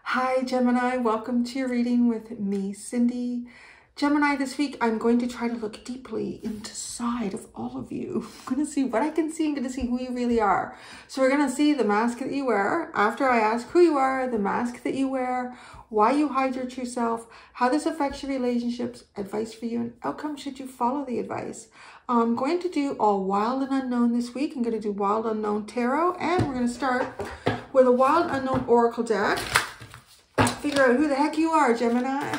Hi Gemini, welcome to your reading with me, Cindy. Gemini, this week I'm going to try to look deeply inside of all of you. I'm going to see what I can see. I'm going to see who you really are. So we're going to see the mask that you wear. After I ask who you are, the mask that you wear, why you hide your true self, how this affects your relationships, advice for you, and outcome should you follow the advice. I'm going to do all wild and unknown this week. I'm going to do wild unknown tarot, and we're going to start with a wild unknown oracle deck. Figure out who the heck you are, Gemini.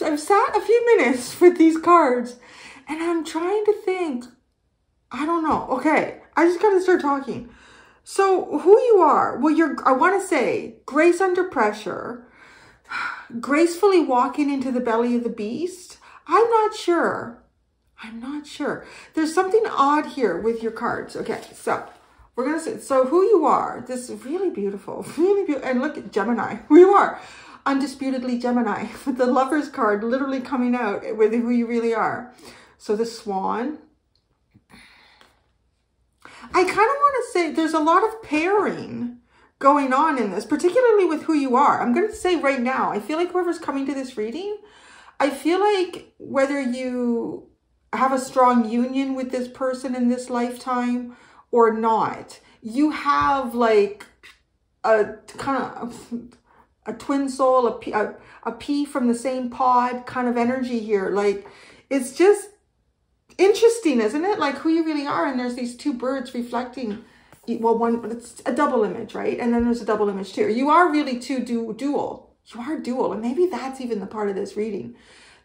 I've sat a few minutes with these cards and I'm trying to think. I don't know. Okay, I just got to start talking. So who you are, well, I want to say grace under pressure, gracefully walking into the belly of the beast. I'm not sure. There's something odd here with your cards. Okay, so we're going to say, so who you are, this is really beautiful, and look at Gemini, who you are. Undisputedly Gemini, with the Lovers card literally coming out with who you really are. So the Swan. I kind of want to say there's a lot of pairing going on in this, particularly with who you are. I'm going to say right now, I feel like whoever's coming to this reading, I feel like whether you have a strong union with this person in this lifetime or not, you have like a kind of a twin soul, a pea from the same pod kind of energy here. Like, it's just interesting, isn't it? Like who you really are. And there's these two birds reflecting, well, one, it's a double image, right? And then there's a double image too. You are really dual. You are dual. And maybe that's even the part of this reading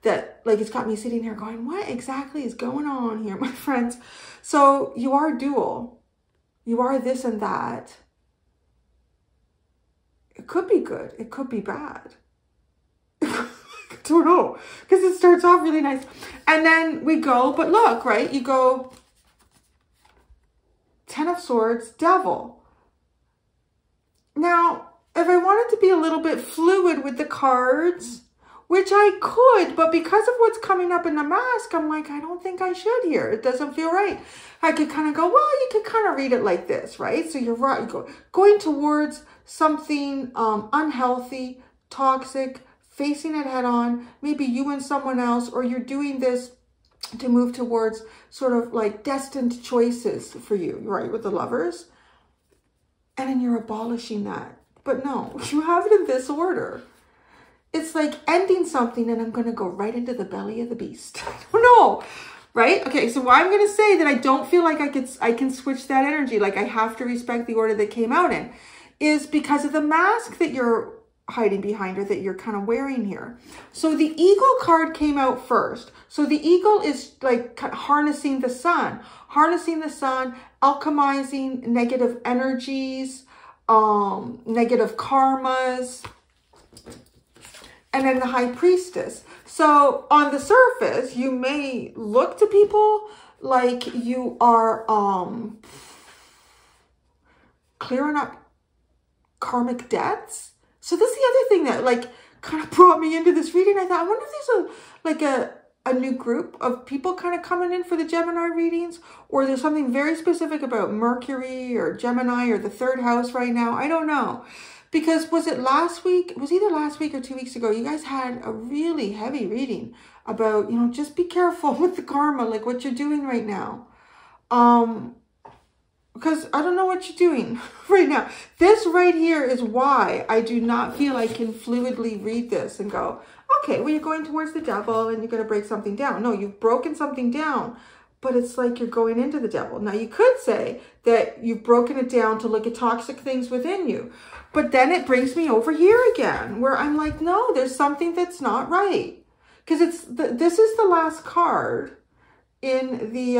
that, like, it's got me sitting here going, what exactly is going on here, my friends? So you are dual. You are this and that. It could be good. It could be bad. I don't know. Because it starts off really nice. And then we go, but look, right? You go Ten of Swords, Devil. Now, if I wanted to be a little bit fluid with the cards, which I could, but because of what's coming up in the mask, I'm like, I don't think I should here. It doesn't feel right. I could kind of go, well, you could kind of read it like this, right? So you're right, going towards something unhealthy, toxic, facing it head on, maybe you and someone else, or you're doing this to move towards sort of like destined choices for you, right, with the Lovers. And then you're abolishing that. But no, you have it in this order. It's like ending something and I'm going to go right into the belly of the beast. I don't know, right? Okay, so why I'm going to say that I don't feel like I can switch that energy, like I have to respect the order that came out in, is because of the mask that you're hiding behind or that you're kind of wearing here. So the Eagle card came out first. So the Eagle is like harnessing the sun, alchemizing negative energies, negative karmas, and then the High Priestess. So on the surface, you may look to people like you are clearing up karmic debts. So this is the other thing that like kind of brought me into this reading. I thought, I wonder if there's a new group of people kind of coming in for the Gemini readings, or there's something very specific about Mercury or Gemini or the third house right now. I don't know. Because was it last week? It was either last week or 2 weeks ago. You guys had a really heavy reading about, you know, just be careful with the karma, like what you're doing right now. Because I don't know what you're doing right now. This right here is why I do not feel I can fluidly read this and go, okay, well, you're going towards the Devil and you're going to break something down. No, you've broken something down, but it's like you're going into the devil. Now, you could say that you've broken it down to look at toxic things within you, but then it brings me over here again, where I'm like, no, there's something that's not right. Because this is the last card in the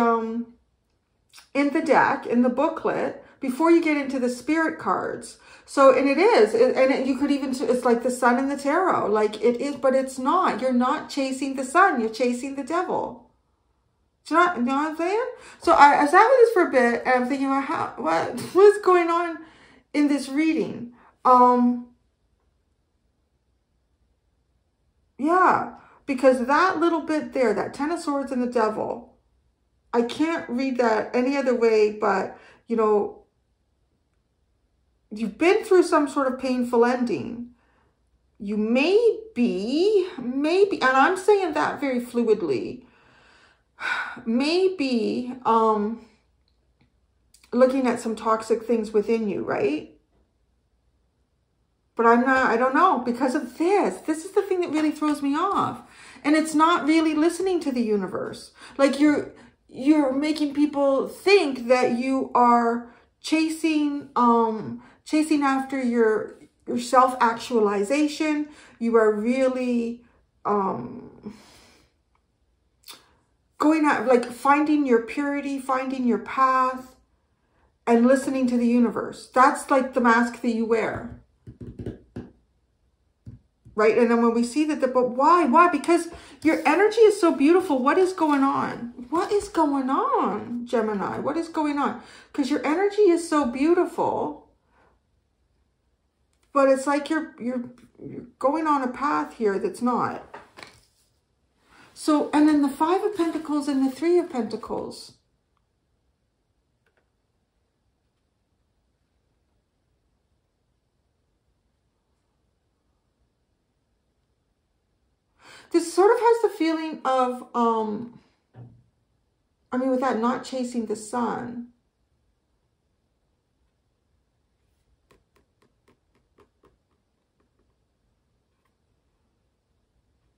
deck, in the booklet, before you get into the spirit cards. So, and it is, you could even, it's like the sun in the tarot, like it is, but it's not. You're not chasing the sun, you're chasing the devil. Do you know what I'm saying? So I sat with this for a bit, and I'm thinking about what's going on in this reading. Yeah, because that little bit there, that Ten of Swords and the devil, I can't read that any other way, but, you know, you've been through some sort of painful ending. You maybe, and I'm saying that very fluidly, maybe looking at some toxic things within you, right? But I don't know, because of this. This is the thing that really throws me off. And it's not really listening to the universe. Like you're making people think that you are chasing after your self-actualization. You are really going at, like, finding your purity, finding your path, and listening to the universe. That's like the mask that you wear. Right? And then when we see that, but why? Why? Because your energy is so beautiful. What is going on? What is going on, Gemini? What is going on? Because your energy is so beautiful, but it's like you're going on a path here that's not. So, and then the Five of Pentacles and the Three of Pentacles. This sort of has the feeling of, I mean, with that not chasing the sun.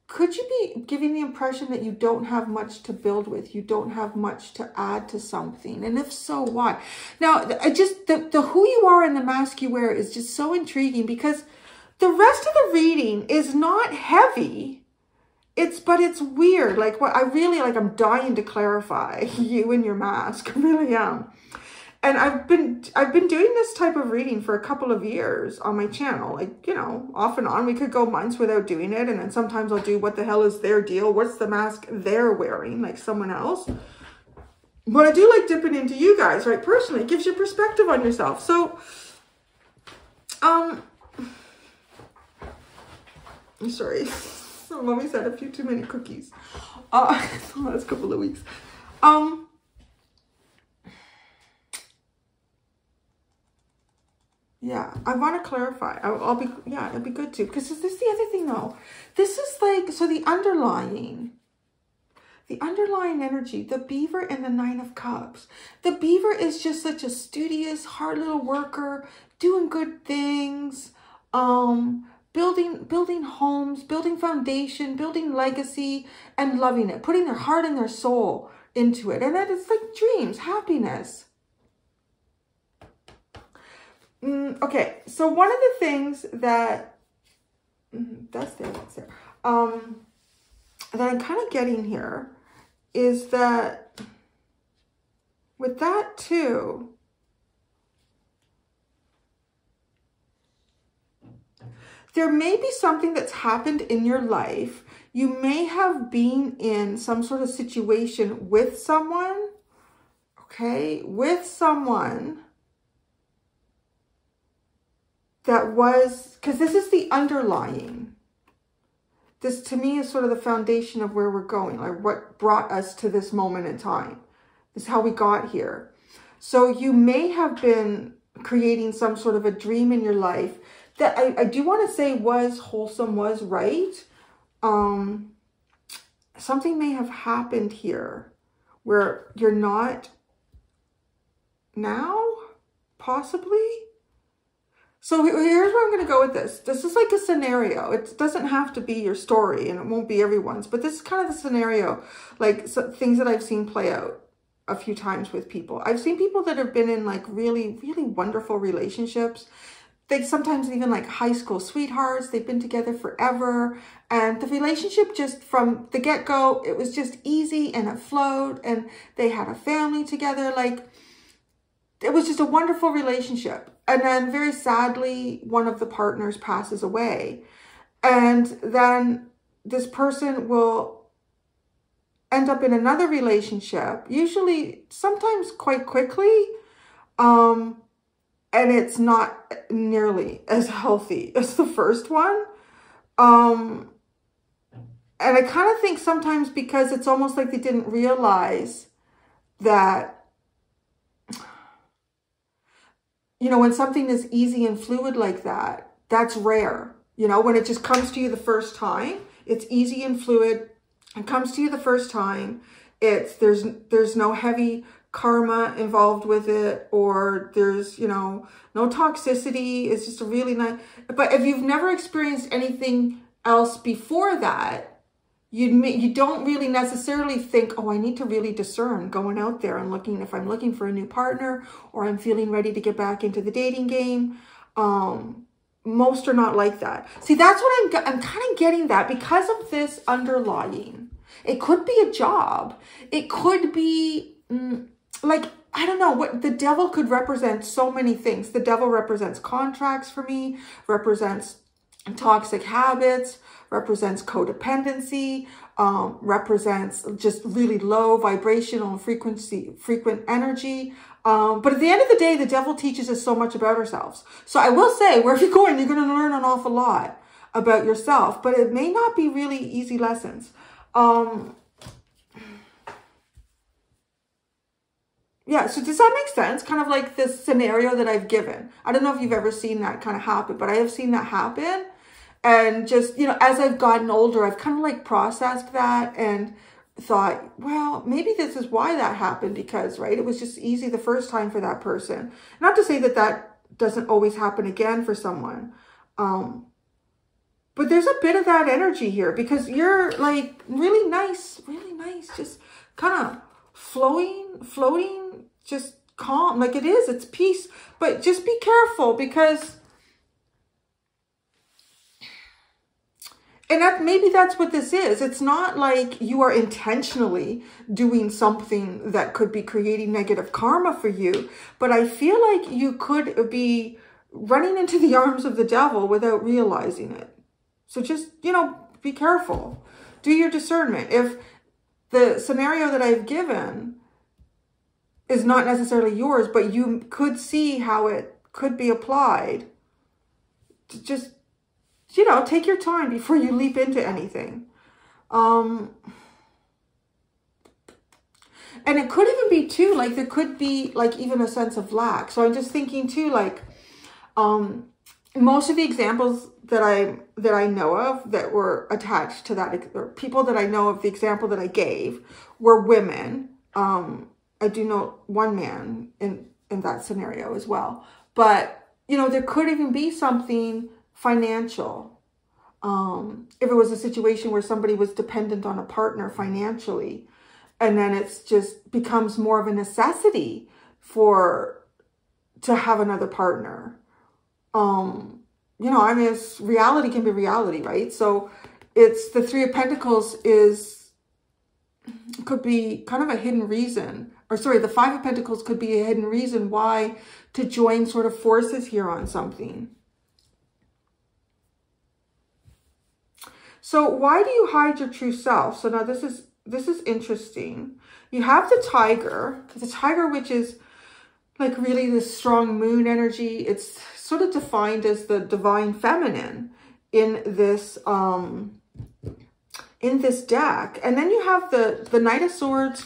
Could you be giving the impression that you don't have much to build with? You don't have much to add to something? And if so, why? Now, the who you are and the mask you wear is just so intriguing, because the rest of the reading is not heavy. But it's weird. Like, what I really, like, I'm dying to clarify you and your mask. I really am. And I've been doing this type of reading for a couple of years on my channel. Like, you know, off and on. We could go months without doing it. And then sometimes I'll do what the hell is their deal? What's the mask they're wearing? Like someone else. But I do like dipping into you guys, right? Personally, it gives you perspective on yourself. So, I'm sorry. Mommy said a few too many cookies. The last couple of weeks. Yeah, I want to clarify. Yeah, it'd be good too. Because this is the other thing though. This is like, so the underlying energy, the beaver and the Nine of Cups. The beaver is just such a studious, hard little worker, doing good things, building homes, building foundation, building legacy, and loving it, putting their heart and their soul into it. And that it's like dreams, happiness. Okay, so one of the things that that's there, that I'm kind of getting here is that with that too, there may be something that's happened in your life. You may have been in some sort of situation with someone, okay, with someone that was, because this is the underlying. This to me is sort of the foundation of where we're going, like what brought us to this moment in time. This is how we got here. So you may have been creating some sort of a dream in your life that I do want to say was wholesome, was right. Something may have happened here where you're not now, possibly. So here's where I'm going to go with this. This is like a scenario. It doesn't have to be your story, and it won't be everyone's, but this is kind of the scenario, like things that I've seen play out. a few times with people. I've seen people that have been in like really, really wonderful relationships. They sometimes even like high school sweethearts. They've been together forever. And the relationship just from the get-go, it was just easy and it flowed. And they had a family together. Like, it was just a wonderful relationship. And then very sadly, one of the partners passes away. And then this person will end up in another relationship, usually sometimes quite quickly. And it's not nearly as healthy as the first one. And I kind of think sometimes because it's almost like they didn't realize that, you know, when something is easy and fluid like that, that's rare. You know, when it just comes to you the first time, it's easy and fluid. It comes to you the first time. There's no heavy karma involved with it, or there's, you know, no toxicity. It's just a really nice, but if you've never experienced anything else before that, you don't really necessarily think, oh, I need to really discern going out there and looking, if I'm looking for a new partner or I'm feeling ready to get back into the dating game. Most are not like that. See, that's what I'm kind of getting that because of this underlying. It could be a job. It could be like, I don't know, what the devil could represent so many things. The devil represents contracts for me, represents toxic habits, represents codependency, represents just really low vibrational frequent energy. But at the end of the day, the devil teaches us so much about ourselves. So I will say, wherever you're going, you're going to learn an awful lot about yourself, but it may not be really easy lessons. Yeah, so does that make sense? Kind of like this scenario that I've given. I don't know if you've ever seen that kind of happen, but I have seen that happen. And just, you know, as I've gotten older, I've kind of like processed that and thought, well, maybe this is why that happened, because, right, it was just easy the first time for that person. Not to say that that doesn't always happen again for someone. But there's a bit of that energy here because you're like really nice, just kind of floating, just calm, like it is, it's peace. But just be careful because, and maybe that's what this is. It's not like you are intentionally doing something that could be creating negative karma for you, but I feel like you could be running into the arms of the devil without realizing it. So just, you know, be careful. Do your discernment. If the scenario that I've given is not necessarily yours, but you could see how it could be applied, to just, you know, take your time before you leap into anything. And it could even be too, like there could be like even a sense of lack. So I'm just thinking too, like, most of the examples that I know of that were attached to that, or people that I know of, the example that I gave were women. I do know one man in that scenario as well. But, you know, there could even be something financial. If it was a situation where somebody was dependent on a partner financially, and then it's just becomes more of a necessity to have another partner. You know, I mean, reality can be reality, right? So it's the Three of Pentacles could be kind of a hidden reason, or sorry, the Five of Pentacles could be a hidden reason why to join sort of forces here on something. So why do you hide your true self? So now this is interesting. You have the Tiger, which is like really this strong moon energy. It's sort of defined as the divine feminine in this deck. And then you have the Knight of Swords,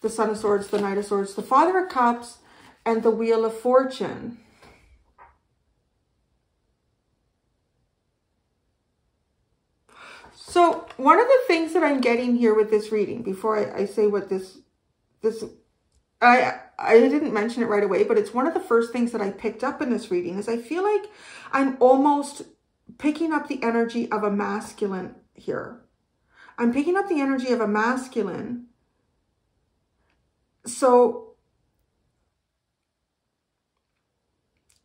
the Son of Swords, the Knight of Swords, the Father of Cups, and the Wheel of Fortune. So one of the things that I'm getting here with this reading, before I say what I didn't mention it right away, but it's one of the first things that I picked up in this reading, is I feel like I'm almost picking up the energy of a masculine here. I'm picking up the energy of a masculine, So,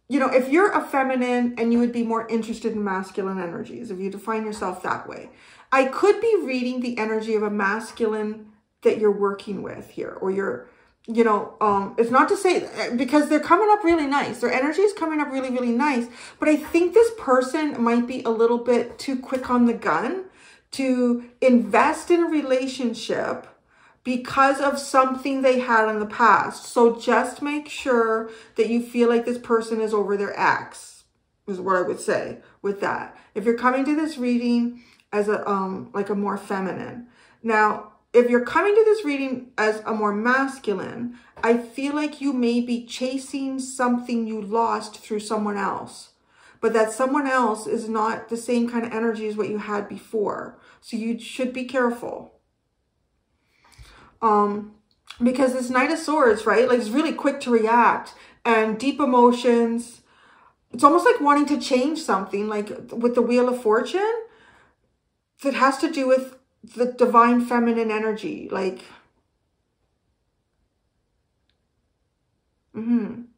you know, if you're a feminine and you would be more interested in masculine energies, if you define yourself that way, I could be reading the energy of a masculine that you're working with here, or you're, you know, it's not to say, because they're coming up really nice. Their energy is coming up really, really nice. But I think this person might be a little bit too quick on the gun to invest in a relationship because of something they had in the past. So just make sure that you feel like this person is over their ex, is what I would say with that. If you're coming to this reading as a like a more feminine. Now, if you're coming to this reading as a more masculine, I feel like you may be chasing something you lost through someone else, but that someone else is not the same kind of energy as what you had before. So you should be careful. Because this Knight of Swords, right? Like, it's really quick to react and deep emotions. It's almost like wanting to change something, like with the Wheel of Fortune, that has to do with the divine feminine energy. Like, and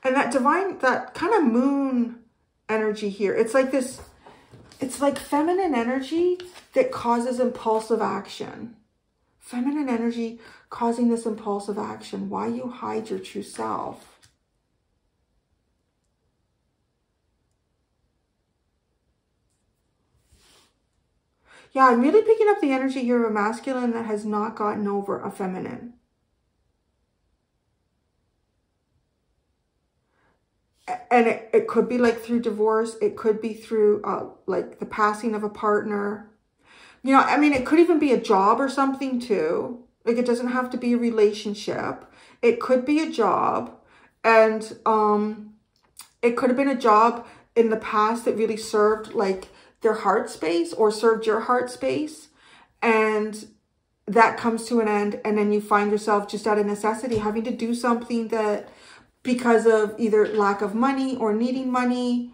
that divine, that kind of moon energy here. It's like this, it's like feminine energy that causes impulsive action. Feminine energy causing this impulsive action. Why you hide your true self? Yeah, I'm really picking up the energy here of a masculine that has not gotten over a feminine. And it could be like through divorce. It could be through like the passing of a partner. You know, I mean, it could even be a job or something too. Like, it doesn't have to be a relationship. It could be a job. And it could have been a job in the past that really served like their heart space or served your heart space. And that comes to an end. And then you find yourself just out of necessity having to do something that, because of either lack of money or needing money,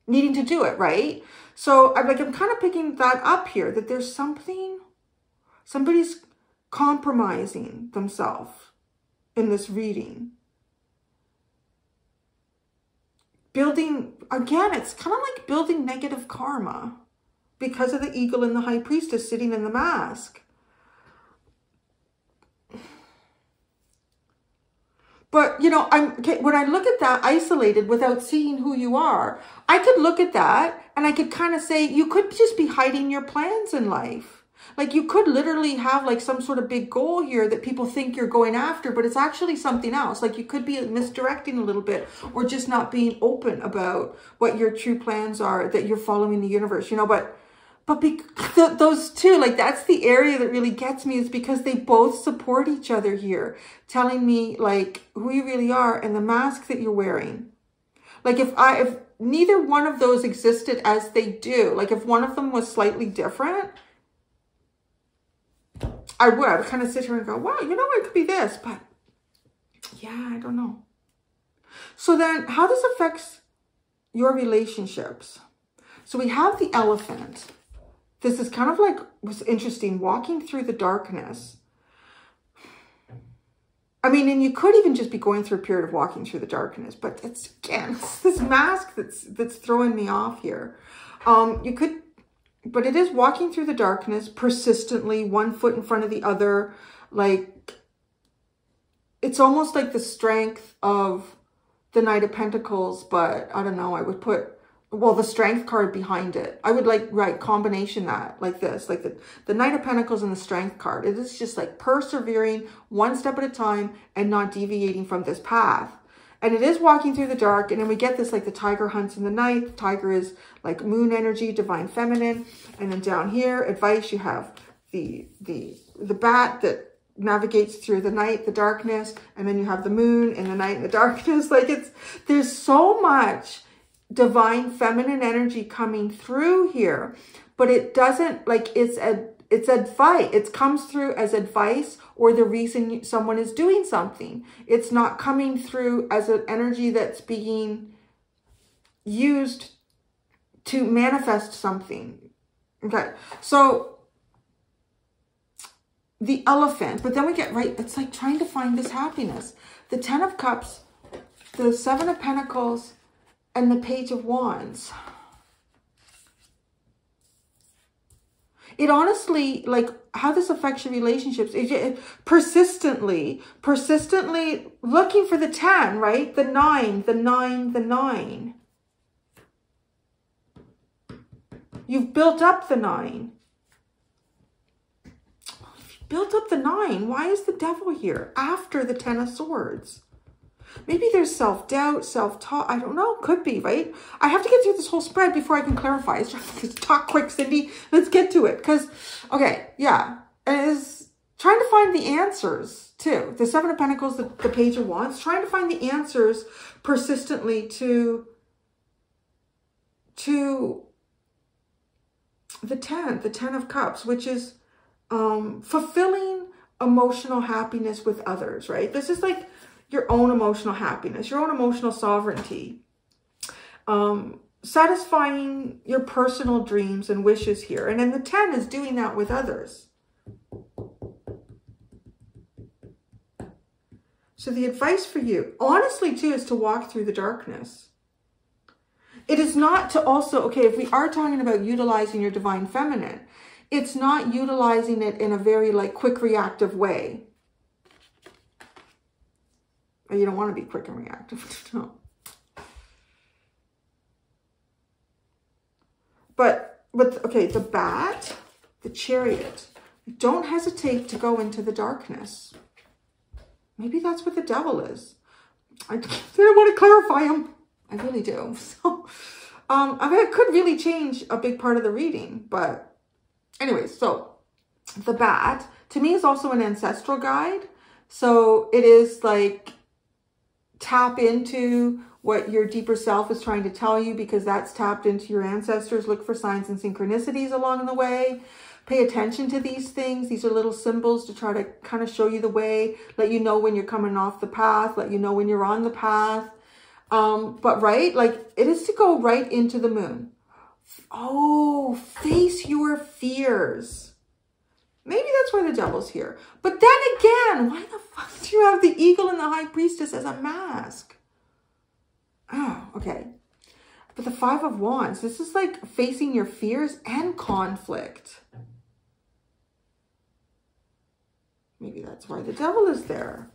needing to do it, right? So I'm kind of picking that up here, that there's somebody's compromising themselves in this reading. Building, again, it's kind of like building negative karma because of the Eagle and the High Priestess sitting in the mask. But, you know, when I look at that isolated without seeing who you are, I could look at that and I could kind of say, you could just be hiding your plans in life. Like, you could literally have like some sort of big goal here that people think you're going after, but it's actually something else. Like, you could be misdirecting a little bit, or just not being open about what your true plans are, that you're following the universe, you know, but those two, like, that's the area that really gets me, is because they both support each other here, telling me like who you really are and the mask that you're wearing. Like, if neither one of those existed as they do, like if one of them was slightly different, I would kind of sit here and go, wow, you know, it could be this, but yeah, I don't know. So then how this affects your relationships. So we have the Elephant. This is kind of like, was interesting, walking through the darkness. I mean, and you could even just be going through a period of walking through the darkness, but it's, again, it's this mask that's throwing me off here. You could, but it is walking through the darkness persistently, one foot in front of the other. Like, it's almost like the strength of the Knight of Pentacles, but I don't know, I would put, well, the Strength card behind it. I would like, right, combination that like this, like the Knight of Pentacles and the Strength card. It is just like persevering one step at a time and not deviating from this path. And it is walking through the dark. And then we get this, like the tiger hunts in the night. The tiger is like moon energy, divine feminine. And then down here, advice, you have the bat that navigates through the night, the darkness. And then you have the moon in the night and the darkness. Like, there's so much divine feminine energy coming through here, but it doesn't, like, it's advice. It comes through as advice or the reason someone is doing something. It's not coming through as an energy that's being used to manifest something. Okay, so the Elephant, but then we get right, it's like trying to find this happiness. The Ten of Cups, the Seven of Pentacles, and the Page of Wands. It honestly, like how this affects your relationships, persistently looking for the 10, right? The 9, the 9, the 9. You've built up the 9. Built up the 9. Why is the Devil here after the 10 of Swords? Maybe there's self-doubt, self-talk. I don't know. Could be, right? I have to get through this whole spread before I can clarify. It's just talk quick, Cindy. Let's get to it. Because, okay, yeah. It is trying to find the answers, too. The Seven of Pentacles, the Page of Wands. Trying to find the answers persistently to the 10 of Cups, which is fulfilling emotional happiness with others, right? This is like your own emotional happiness, your own emotional sovereignty, satisfying your personal dreams and wishes here. And then the 10 is doing that with others. So the advice for you, honestly too, is to walk through the darkness. It is not to also, okay, if we are talking about utilizing your divine feminine, it's not utilizing it in a very like quick reactive way. You don't want to be quick and reactive. No. But okay, the Bat, the Chariot, don't hesitate to go into the darkness. Maybe that's what the Devil is. I don't want to clarify him. I really do. So, I mean, it could really change a big part of the reading. But anyway, so the Bat, to me, is also an ancestral guide. So it is like, tap into what your deeper self is trying to tell you, because that's tapped into your ancestors. Look for signs and synchronicities along the way. Pay attention to these things. These are little symbols to try to kind of show you the way, let you know when you're coming off the path, let you know when you're on the path. But right, like it is to go right into the moon. Oh, face your fears. Maybe that's why the Devil's here. But then again, why the fuck do you have the Eagle and the High Priestess as a mask? Oh, okay. But the Five of Wands, this is like facing your fears and conflict. Maybe that's why the Devil is there.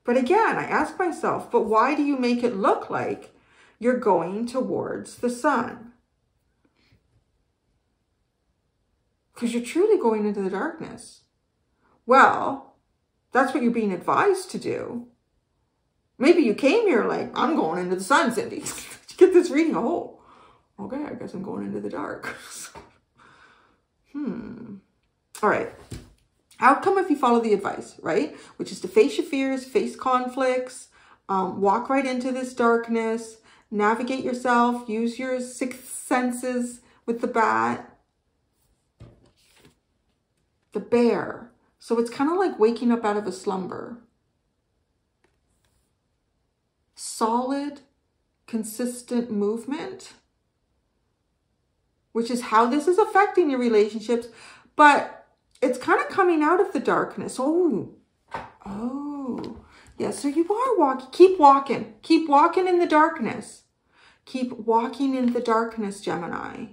But again, I ask myself, but why do you make it look like you're going towards the sun? Because you're truly going into the darkness. Well, that's what you're being advised to do. Maybe you came here like, I'm going into the sun, Cindy. Get this reading a hole. Okay, I guess I'm going into the dark. All right. Outcome if you follow the advice, right? Which is to face your fears, face conflicts, walk right into this darkness, navigate yourself, use your sixth senses with the Bat. The Bear. So it's kind of like waking up out of a slumber. Solid, consistent movement, which is how this is affecting your relationships, but it's kind of coming out of the darkness. Oh, yeah. So you are walking. Keep walking in the darkness. Keep walking in the darkness, Gemini.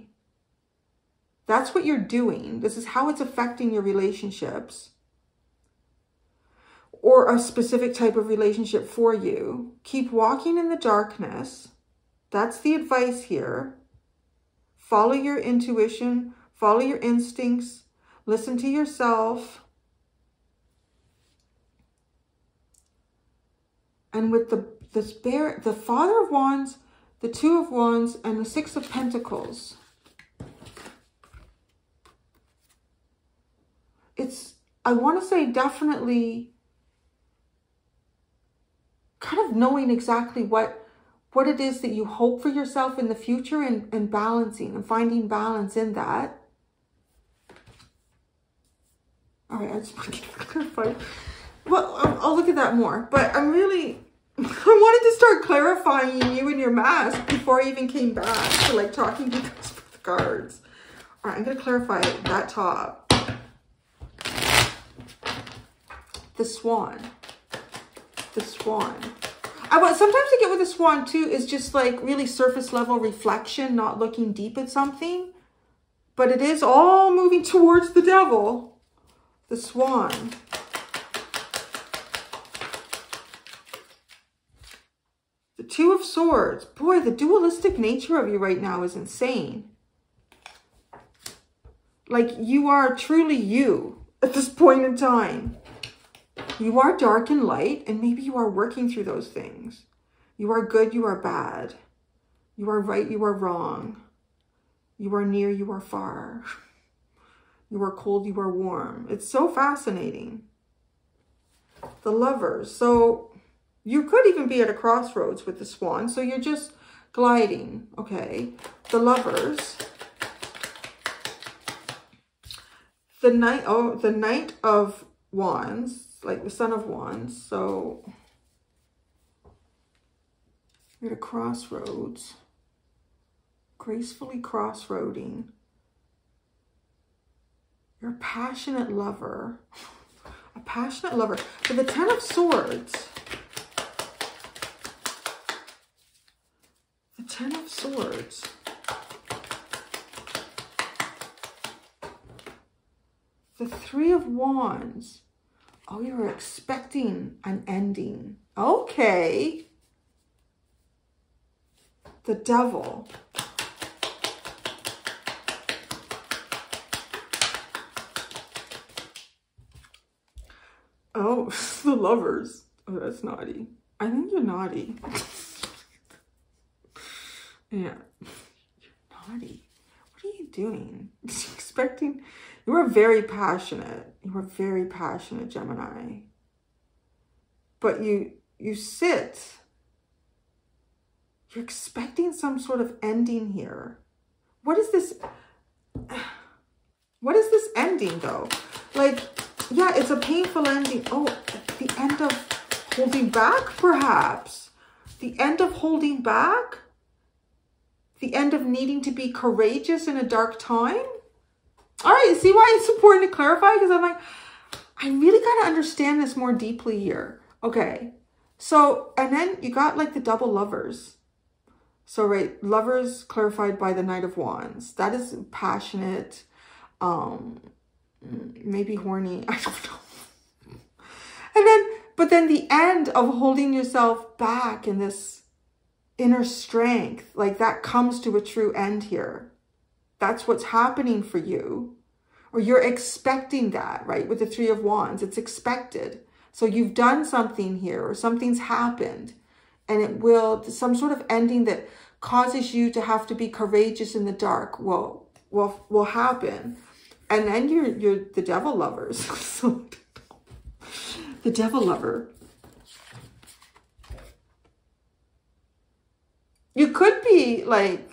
That's what you're doing. This is how it's affecting your relationships, or a specific type of relationship for you. Keep walking in the darkness. That's the advice here. Follow your intuition, follow your instincts, listen to yourself. And with this Bear, the Father of Wands, the Two of Wands, and the Six of Pentacles, it's, I want to say, definitely kind of knowing exactly what it is that you hope for yourself in the future, and balancing and finding balance in that. All right, I just want to clarify. Well, I'll look at that more, but I'm really, I wanted to start clarifying you and your mask before I even came back to like talking to you guys with the cards. All right, I'm going to clarify that top. The Swan. The Swan. Sometimes I get with the Swan too is just like really surface level reflection, not looking deep at something. But it is all moving towards the Devil. The Swan. The Two of Swords. Boy, the dualistic nature of you right now is insane. Like you are truly you at this point in time. You are dark and light, and maybe you are working through those things. You are good, you are bad. You are right, you are wrong. You are near, you are far. You are cold, you are warm. It's so fascinating. The Lovers. So you could even be at a crossroads with the Swan. So you're just gliding. Okay. The Lovers. The Knight of Wands. Like the Son of Wands. So you're at a crossroads. Gracefully crossroading. You're a passionate lover. A passionate lover. But the Ten of Swords. The Ten of Swords. The Three of Wands. Oh, you were expecting an ending. Okay. The Devil. Oh, the Lovers. Oh, that's naughty. I think you're naughty. Yeah. You're naughty. What are you doing? Expecting... You are very passionate. You are very passionate, Gemini. But you sit. You're expecting some sort of ending here. What is this? What is this ending, though? Like, yeah, it's a painful ending. Oh, the end of holding back, perhaps. The end of holding back. The end of needing to be courageous in a dark time. All right, see why it's important to clarify? Because I'm like, I really got to understand this more deeply here. Okay, so, and then you got like the double Lovers. So, right, Lovers clarified by the Knight of Wands. That is passionate, maybe horny, I don't know. And then, but then the end of holding yourself back in this inner strength, like that comes to a true end here. That's what's happening for you. Or you're expecting that, right? With the Three of Wands, it's expected. So you've done something here or something's happened and it will, some sort of ending that causes you to have to be courageous in the dark will happen. And then you're the Devil Lovers. So, the Devil Lover. You could be like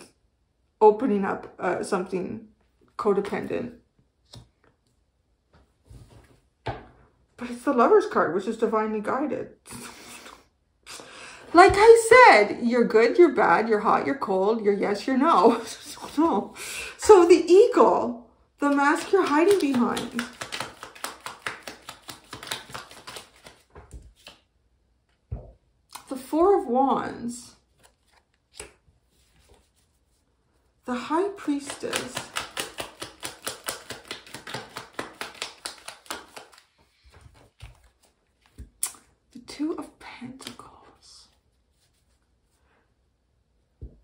opening up something codependent. But it's the Lovers card, which is divinely guided. Like I said, you're good, you're bad, you're hot, you're cold, you're yes, you're no. No. So the Eagle, the mask you're hiding behind. The Four of Wands. The High Priestess. The Two of Pentacles.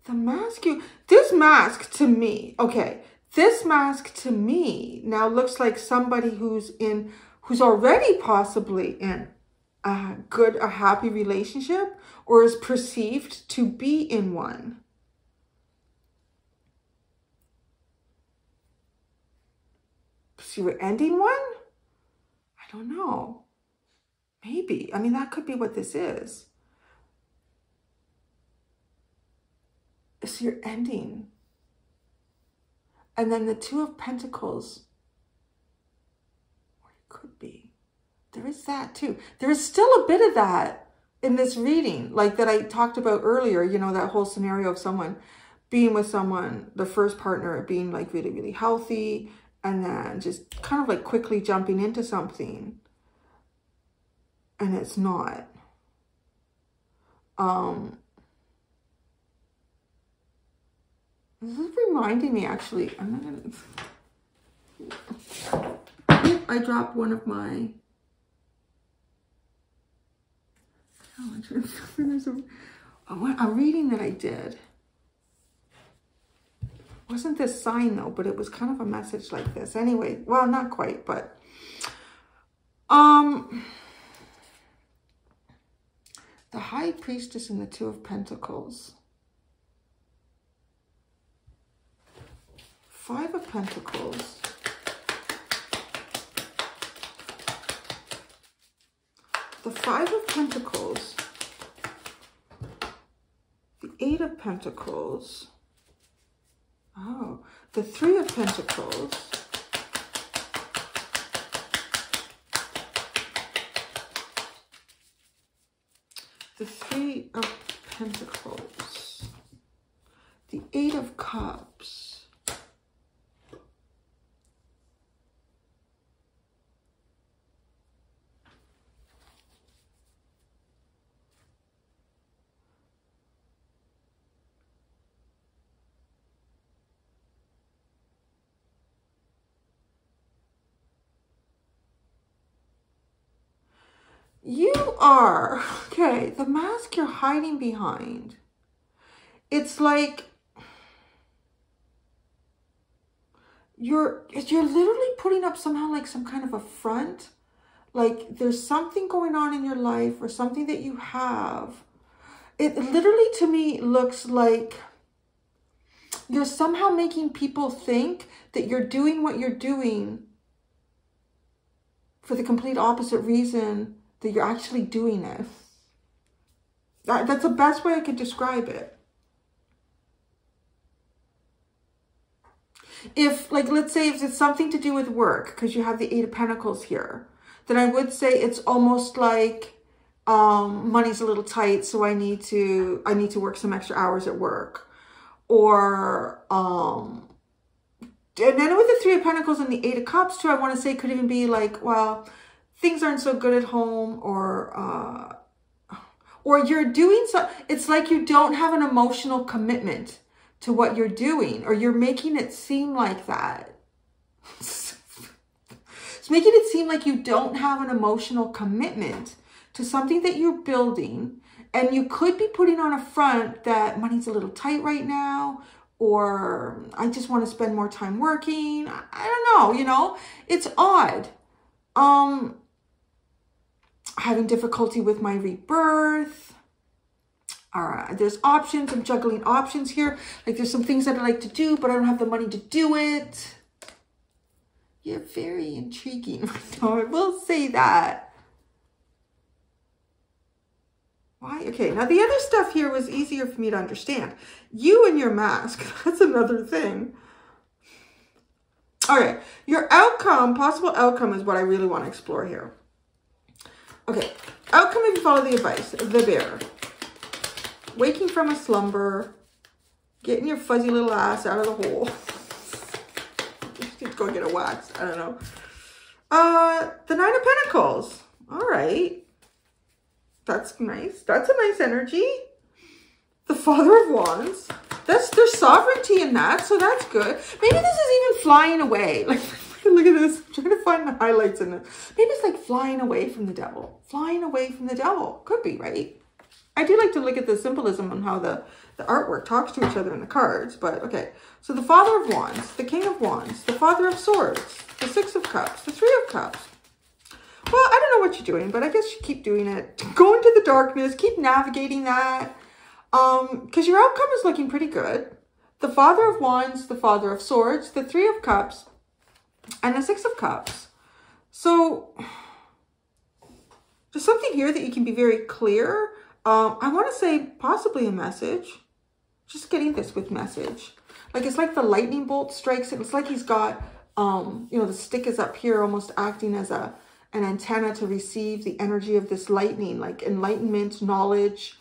The mask this mask to me, okay, this mask to me now looks like somebody who's already possibly in a happy relationship or is perceived to be in one. So you're ending one? I don't know. Maybe. I mean, that could be what this is. So you're ending. And then the Two of Pentacles. Or it could be. There is that too. There is still a bit of that in this reading. Like that I talked about earlier. You know, that whole scenario of someone being with someone, the first partner being like really, really healthy. And then just kind of like quickly jumping into something. and it's not. This is reminding me, actually, I'm not gonna, I dropped one of my, there's a reading that I did. Wasn't this sign though, but it was kind of a message like this. Anyway, well, not quite, but the High Priestess and the Two of Pentacles. Five of Pentacles. The Five of Pentacles. The Eight of Pentacles. Oh, the Three of Pentacles. The Three of Pentacles. The Eight of Cups. You are, okay, the mask you're hiding behind. It's like you're literally putting up somehow like some kind of a front. Like there's something going on in your life or something that you have. It literally to me looks like you're somehow making people think that you're doing what you're doing for the complete opposite reason that you're actually doing it. That's the best way I could describe it. If, like, let's say if it's something to do with work, because you have the Eight of Pentacles here, then I would say it's almost like money's a little tight, so I need to work some extra hours at work. Or, and then with the Three of Pentacles and the Eight of Cups too, I want to say could even be like, well, things aren't so good at home, or you're doing so, it's like you don't have an emotional commitment to what you're doing, or you're making it seem like that. It's making it seem like you don't have an emotional commitment to something that you're building, and you could be putting on a front that money's a little tight right now, or I just want to spend more time working. I don't know, you know, it's odd. Having difficulty with my rebirth. There's options. I'm juggling options here. Like there's some things that I like to do, but I don't have the money to do it. You're very intriguing. So I will say that. Why? Okay, now the other stuff here was easier for me to understand. You and your mask, that's another thing. All right, your outcome, possible outcome is what I really want to explore here. Okay, outcome if you follow the advice, the Bear. Waking from a slumber, getting your fuzzy little ass out of the hole. Just need to go get a wax, I don't know. The Nine of Pentacles, all right. That's nice, that's a nice energy. The Father of Wands, there's sovereignty in that, so that's good. Maybe this is even flying away, like, look at this. I'm trying to find the highlights in it. Maybe it's like flying away from the devil. Flying away from the devil. Could be, right? I do like to look at the symbolism on how the artwork talks to each other in the cards. But, okay. So the Father of Wands, the King of Wands, the Father of Swords, the Six of Cups, the Three of Cups. Well, I don't know what you're doing, but I guess you keep doing it. Go into the darkness. Keep navigating that. Because your outcome is looking pretty good. The Father of Wands, the Father of Swords, the Three of Cups, and the Six of Cups. So there's something here that you can be very clear. I want to say possibly a message. Just getting this with message. Like it's like the lightning bolt strikes it. It's like he's got, you know, the stick is up here almost acting as an antenna to receive the energy of this lightning, like enlightenment, knowledge.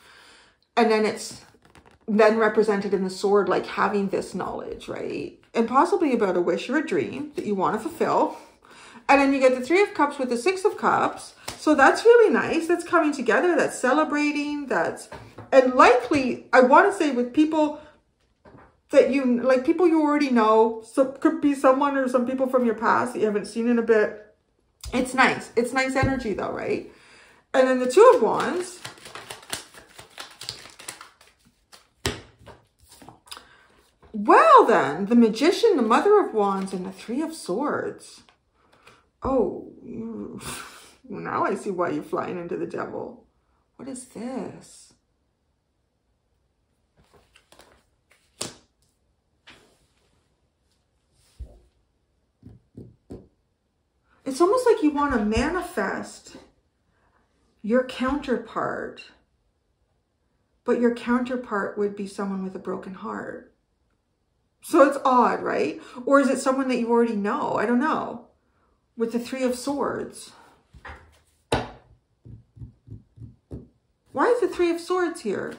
And then it's then represented in the sword, like having this knowledge, right? And possibly about a wish or a dream that you want to fulfill. And then you get the Three of Cups with the Six of Cups. So that's really nice. That's coming together. That's celebrating. And likely, I want to say with people that you, like people you already know. So it could be someone or some people from your past that you haven't seen in a bit. It's nice. It's nice energy though, right? And then the Two of Wands. Well then, the Magician, the Mother of Wands, and the Three of Swords. Oh, now I see why you're flying into the Devil. What is this? It's almost like you want to manifest your counterpart, but your counterpart would be someone with a broken heart. So it's odd, right? Or is it someone that you already know? I don't know. With the Three of Swords. Why is the Three of Swords here?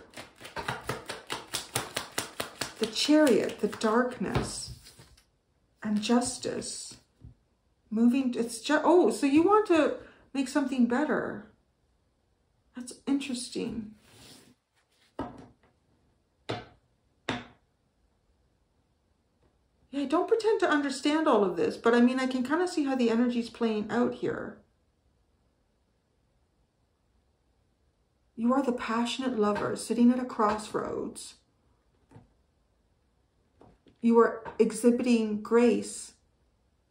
The Chariot, the darkness, and justice. Moving, it's just, oh, so you want to make something better. That's interesting. Yeah, don't pretend to understand all of this, but I mean, I can kind of see how the energy's playing out here. You are the passionate lover sitting at a crossroads. You are exhibiting grace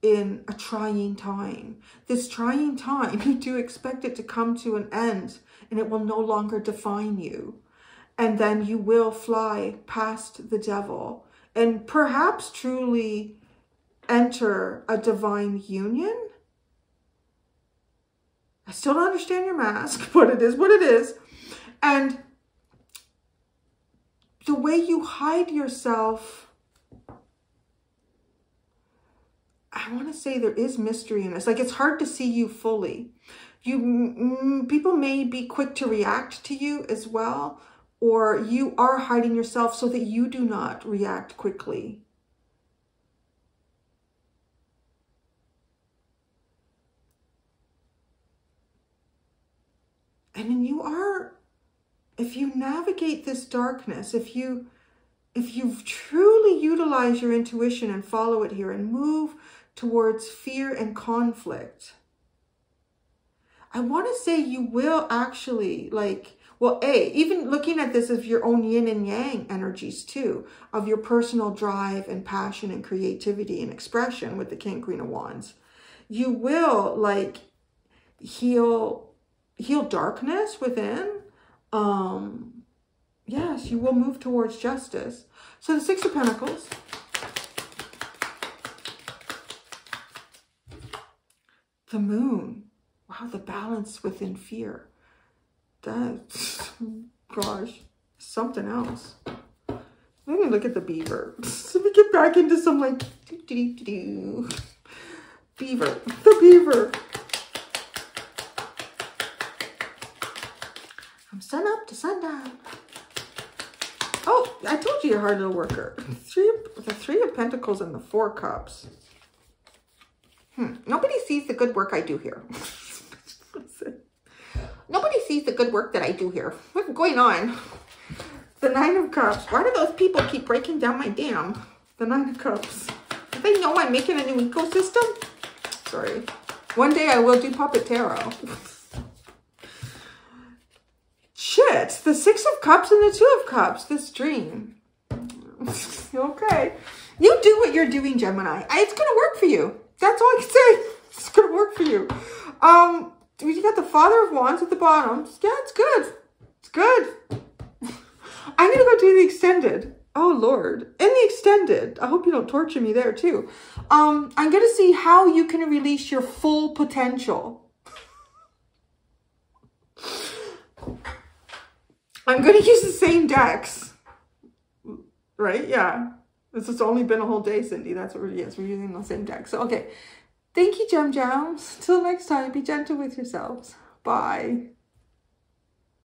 in a trying time. This trying time, you do expect it to come to an end and it will no longer define you. And then you will fly past the devil and perhaps truly enter a divine union. I still don't understand your mask, but it is what it is. And the way you hide yourself, I want to say there is mystery in this. Like, it's hard to see you fully. People may be quick to react to you as well, or you are hiding yourself so that you do not react quickly. And then you are, if you navigate this darkness, if you truly utilize your intuition and follow it here and move towards fear and conflict, I want to say you will actually, like, well, even looking at this as your own yin and yang energies too, of your personal drive and passion and creativity and expression with the King, Queen of Wands, you will like heal darkness within. Yes, you will move towards justice. So the Six of Pentacles. The Moon. Wow, the balance within fear. That's, gosh, something else. Let me look at the beaver. Let me get back into some like, beaver, the beaver. From sun up to sundown. Oh, I told you you're a hard little worker. The Three of Pentacles and the Four Cups. Nobody sees the good work I do here. Nobody sees the good work that I do here. What's going on? The Nine of Cups. Why do those people keep breaking down my dam? The Nine of Cups. Do they know I'm making a new ecosystem? Sorry. One day I will do Puppet Tarot. Shit. The Six of Cups and the Two of Cups. This dream. Okay. You do what you're doing, Gemini. It's going to work for you. That's all I can say. It's going to work for you. You got the Father of Wands at the bottom. Yeah, it's good. It's good. I'm going to go do the extended. Oh, Lord. In the extended, I hope you don't torture me there, too. I'm going to see how you can release your full potential. I'm going to use the same decks. Right? Yeah. This has only been a whole day, Cindy. That's what we're using the same deck. So, okay. Thank you, Gem Jams. Till next time, be gentle with yourselves. Bye.